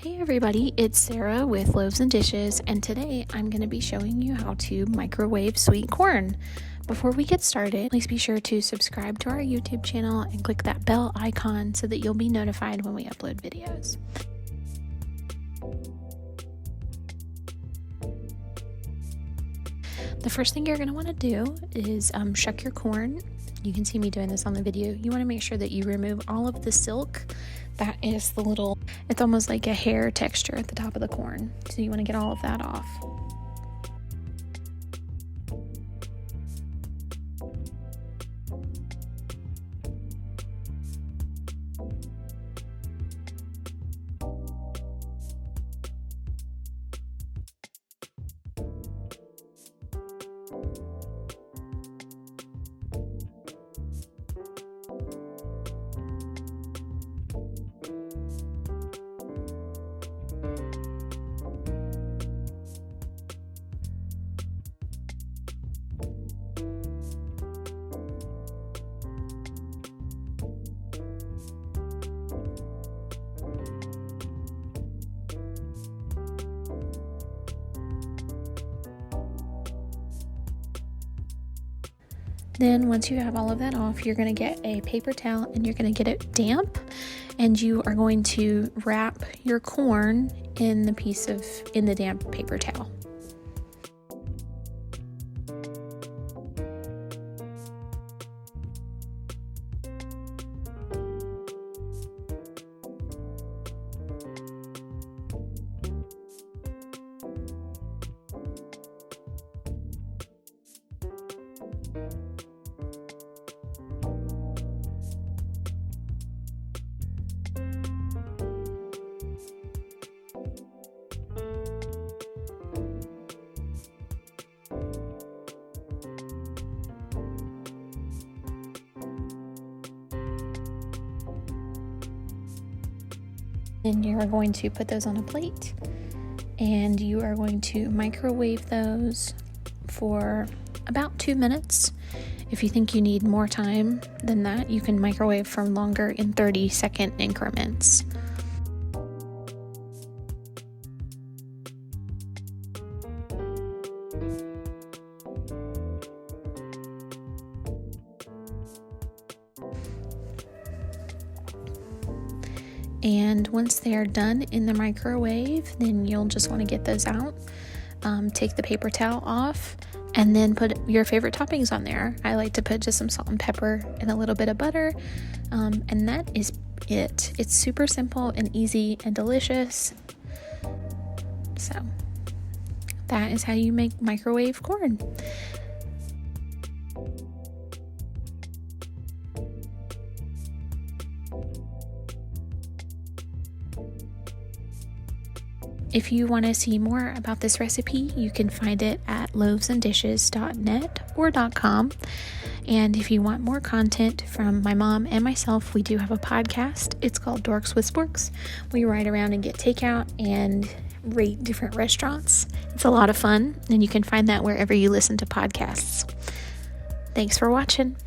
Hey everybody, it's Sarah with Loaves and Dishes, and today I'm going to be showing you how to microwave sweet corn. Before we get started, please be sure to subscribe to our YouTube channel and click that bell icon so that you'll be notified when we upload videos. The first thing you're going to want to do is shuck your corn. You can see me doing this on the video. You want to make sure that you remove all of the silk. That is the little, it's almost like a hair texture at the top of the corn. So you want to get all of that off. Then once you have all of that off, you're going to get a paper towel and you're going to get it damp, and you are going to wrap your corn in the damp paper towel. Then you are going to put those on a plate, and you are going to microwave those for about 2 minutes. If you think you need more time than that, you can microwave for longer in 30-second increments. And once they're done in the microwave, then you'll just want to get those out, take the paper towel off, and then put your favorite toppings on there. I like to put just some salt and pepper and a little bit of butter, and that is it. It's super simple and easy and delicious. So that is how you make microwave corn. If you want to see more about this recipe, you can find it at loavesandishes.net or .com. And if you want more content from my mom and myself, we do have a podcast. It's called Dorks with Sporks. We ride around and get takeout and rate different restaurants. It's a lot of fun, and you can find that wherever you listen to podcasts. Thanks for watching.